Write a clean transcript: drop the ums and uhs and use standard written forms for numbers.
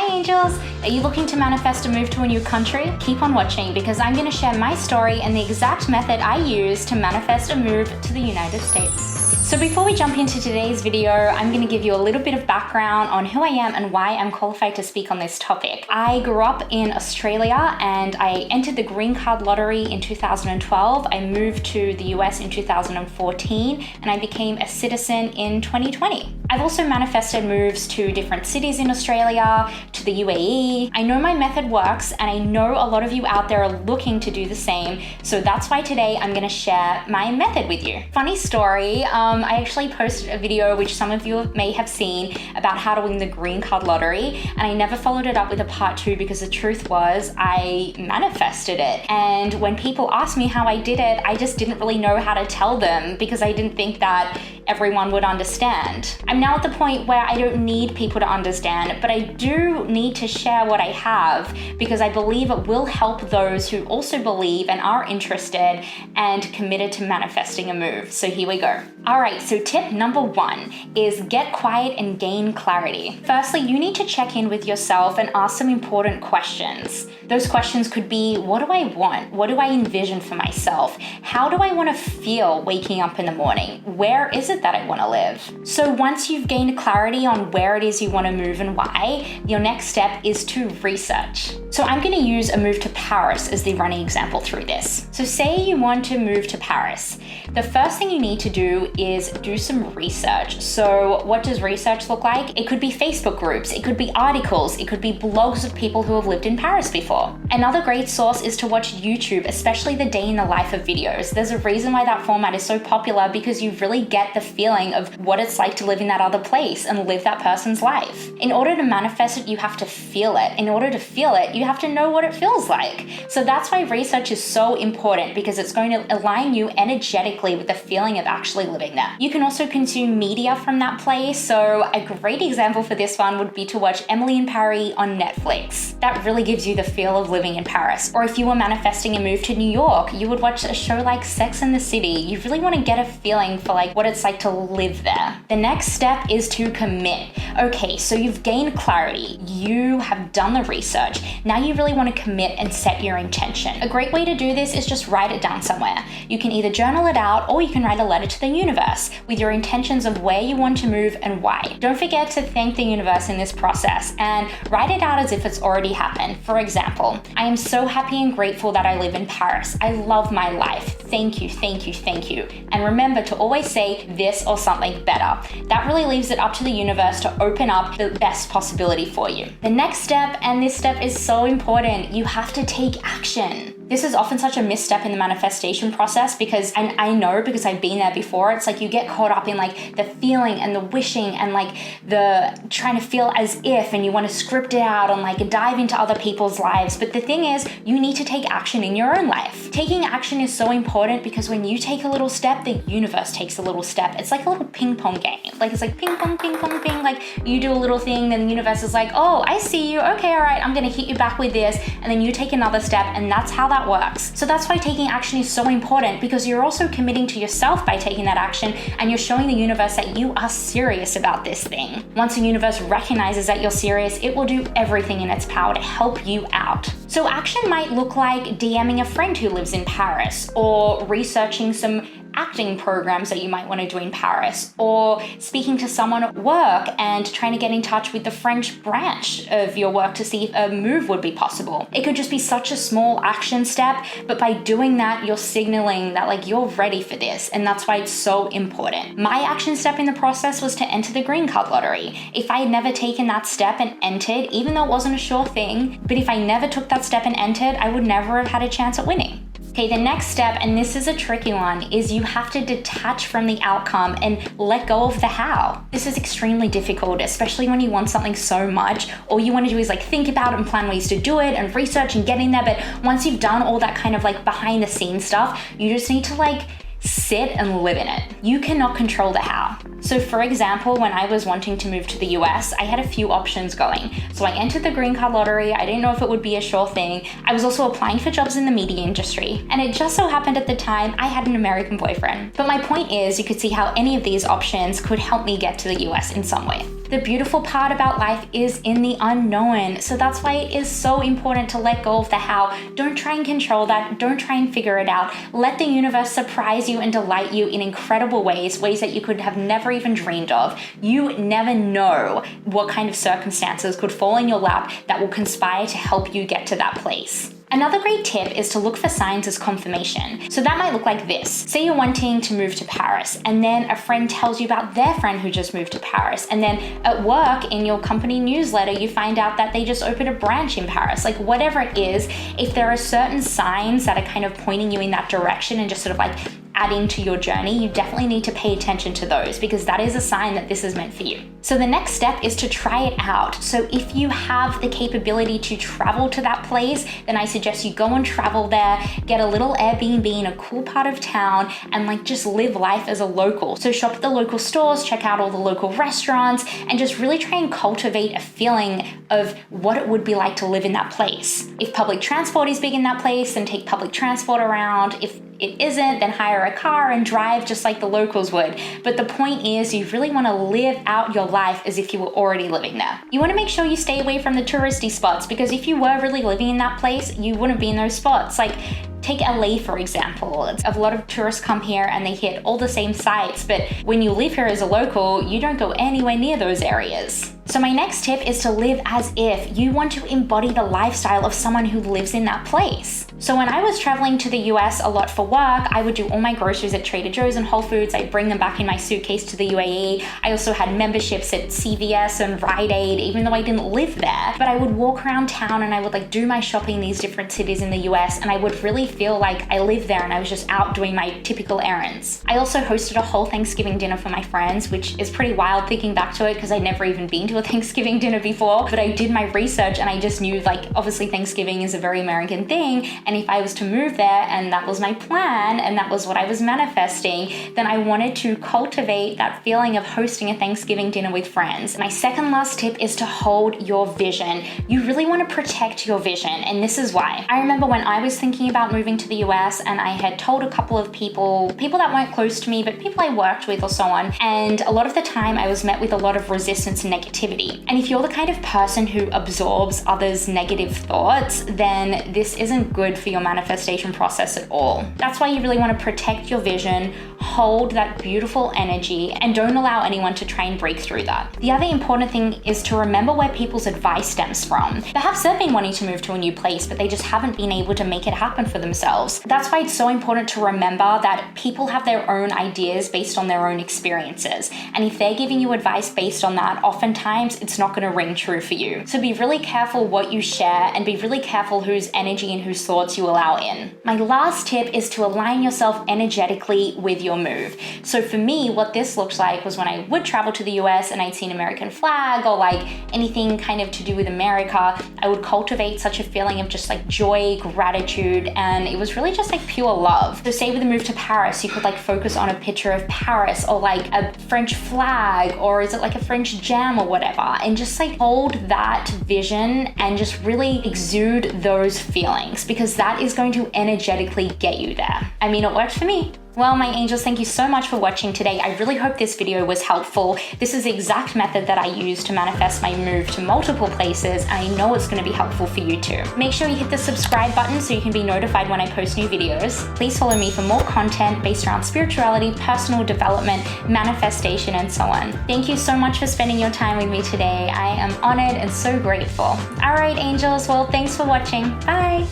Hi angels! Are you looking to manifest a move to a new country? Keep on watching because I'm going to share my story and the exact method I use to manifest a move to the United States. So before we jump into today's video, I'm going to give you a little bit of background on who I am and why I'm qualified to speak on this topic. I grew up in Australia and I entered the green card lottery in 2012. I moved to the US in 2014 and I became a citizen in 2020. I've also manifested moves to different cities in Australia, to the UAE. I know my method works and I know a lot of you out there are looking to do the same. So that's why today I'm going to share my method with you. Funny story, I actually posted a video which some of you may have seen about how to win the green card lottery, and I never followed it up with a part 2 because the truth was I manifested it. And when people asked me how I did it, I just didn't really know how to tell them because I didn't think that everyone would understand. I'm now at the point where I don't need people to understand, but I do need to share what I have because I believe it will help those who also believe and are interested and committed to manifesting a move. So here we go. All right, so tip number 1 is get quiet and gain clarity. Firstly, you need to check in with yourself and ask some important questions. Those questions could be, what do I want? What do I envision for myself? How do I want to feel waking up in the morning? Where is it that I want to live? So once you've gained clarity on where it is you want to move and why, your next step is to research. So I'm going to use a move to Paris as the running example through this. So say you want to move to Paris. The first thing you need to do is do some research. So what does research look like? It could be Facebook groups, it could be articles, it could be blogs of people who have lived in Paris before. Another great source is to watch YouTube, especially the day in the life of videos. There's a reason why that format is so popular because you really get the feeling of what it's like to live in that other place and live that person's life. In order to manifest it, you have to feel it. In order to feel it, you have to know what it feels like. So that's why research is so important because it's going to align you energetically with the feeling of actually living there. You can also consume media from that place. So a great example for this one would be to watch Emily in Paris on Netflix. That really gives you the feel of living in Paris. Or if you were manifesting a move to New York, you would watch a show like Sex and the City. You really want to get a feeling for like what it's like to live there. The next step is to commit. Okay, so you've gained clarity. You have done the research. Now you really want to commit and set your intention. A great way to do this is just write it down somewhere. You can either journal it out or you can write a letter to the universe with your intentions of where you want to move and why. Don't forget to thank the universe in this process and write it out as if it's already happened. For example, I am so happy and grateful that I live in Paris. I love my life. Thank you, thank you, thank you. And remember to always say this or something better. That really leaves it up to the universe to open up the best possibility for you. The next step, and this step is so important, you have to take action. This is often such a misstep in the manifestation process because, and I know because I've been there before, it's like you get caught up in like the feeling and the wishing and like the trying to feel as if, and you want to script it out and like dive into other people's lives. But the thing is, you need to take action in your own life. Taking action is so important because when you take a little step, the universe takes a little step. It's like a little ping pong game. Like it's like ping pong, ping pong, ping. Like you do a little thing, then the universe is like, oh, I see you. Okay, all right, I'm going to hit you back with this. And then you take another step, and that's how that works. So that's why taking action is so important because you're also committing to yourself by taking that action, and you're showing the universe that you are serious about this thing. Once the universe recognizes that you're serious, it will do everything in its power to help you out. So action might look like DMing a friend who lives in Paris, or researching some acting programs that you might want to do in Paris, or speaking to someone at work and trying to get in touch with the French branch of your work to see if a move would be possible. It could just be such a small action step, but by doing that, you're signaling that like you're ready for this, and that's why it's so important. My action step in the process was to enter the green card lottery. If I had never taken that step and entered, even though it wasn't a sure thing, but if I never took that step and entered, I would never have had a chance at winning. Okay, the next step, and this is a tricky one, is you have to detach from the outcome and let go of the how. This is extremely difficult, especially when you want something so much. All you want to do is like think about it and plan ways to do it and research and get in there. But once you've done all that kind of like behind the scenes stuff, you just need to like sit and live in it. You cannot control the how. So for example, when I was wanting to move to the US, I had a few options going. So I entered the green card lottery. I didn't know if it would be a sure thing. I was also applying for jobs in the media industry. And it just so happened at the time I had an American boyfriend. But my point is, you could see how any of these options could help me get to the US in some way. The beautiful part about life is in the unknown. So that's why it is so important to let go of the how. Don't try and control that. Don't try and figure it out. Let the universe surprise you and delight you in incredible ways that you could have never even dreamed of. You never know what kind of circumstances could fall in your lap that will conspire to help you get to that place. Another great tip is to look for signs as confirmation. So that might look like this. Say you're wanting to move to Paris, and then a friend tells you about their friend who just moved to Paris. And then at work, in your company newsletter, you find out that they just opened a branch in Paris. Like whatever it is, if there are certain signs that are kind of pointing you in that direction and just sort of like adding to your journey, you definitely need to pay attention to those because that is a sign that this is meant for you. So the next step is to try it out. So if you have the capability to travel to that place, then I suggest you go and travel there, get a little Airbnb in a cool part of town and like just live life as a local. So shop at the local stores, check out all the local restaurants, and just really try and cultivate a feeling of what it would be like to live in that place. If public transport is big in that place, then take public transport around. If it isn't, then hire a car and drive just like the locals would. But the point is, you really want to live out your life as if you were already living there. You want to make sure you stay away from the touristy spots because if you were really living in that place, you wouldn't be in those spots. Like, take LA for example. A lot of tourists come here and they hit all the same sites, but when you live here as a local, you don't go anywhere near those areas. So my next tip is to live as if. You want to embody the lifestyle of someone who lives in that place. So when I was traveling to the US a lot for work, I would do all my groceries at Trader Joe's and Whole Foods. I'd bring them back in my suitcase to the UAE. I also had memberships at CVS and Rite Aid, even though I didn't live there. But I would walk around town and I would like do my shopping in these different cities in the US, and I would really feel like I lived there and I was just out doing my typical errands. I also hosted a whole Thanksgiving dinner for my friends, which is pretty wild thinking back to it because I'd never even been to a Thanksgiving dinner before, but I did my research and I just knew like obviously Thanksgiving is a very American thing, and if I was to move there and that was my plan and that was what I was manifesting, then I wanted to cultivate that feeling of hosting a Thanksgiving dinner with friends. My second last tip is to hold your vision. You really want to protect your vision, and this is why. I remember when I was thinking about moving to the US and I had told a couple of people that weren't close to me, but people I worked with or so on, and a lot of the time I was met with a lot of resistance and negativity. And if you're the kind of person who absorbs others' negative thoughts, then this isn't good for your manifestation process at all. That's why you really want to protect your vision, hold that beautiful energy, and don't allow anyone to try and break through that. The other important thing is to remember where people's advice stems from. Perhaps they've been wanting to move to a new place, but they just haven't been able to make it happen for themselves. That's why it's so important to remember that people have their own ideas based on their own experiences. And if they're giving you advice based on that, oftentimes it's not going to ring true for you. So be really careful what you share and be really careful whose energy and whose thoughts you allow in. My last tip is to align yourself energetically with your move. So for me, what this looked like was when I would travel to the US and I'd see an American flag or like anything kind of to do with America, I would cultivate such a feeling of just like joy, gratitude, and it was really just like pure love. So say with a move to Paris, you could like focus on a picture of Paris or like a French flag, or is it like a French jam or whatever, and just like hold that vision and just really exude those feelings because that is going to energetically get you there. I mean, it worked for me. Well, my angels, thank you so much for watching today. I really hope this video was helpful. This is the exact method that I use to manifest my move to multiple places, and I know it's going to be helpful for you too. Make sure you hit the subscribe button so you can be notified when I post new videos. Please follow me for more content based around spirituality, personal development, manifestation, and so on. Thank you so much for spending your time with me today. I am honored and so grateful. All right, angels, well, thanks for watching. Bye.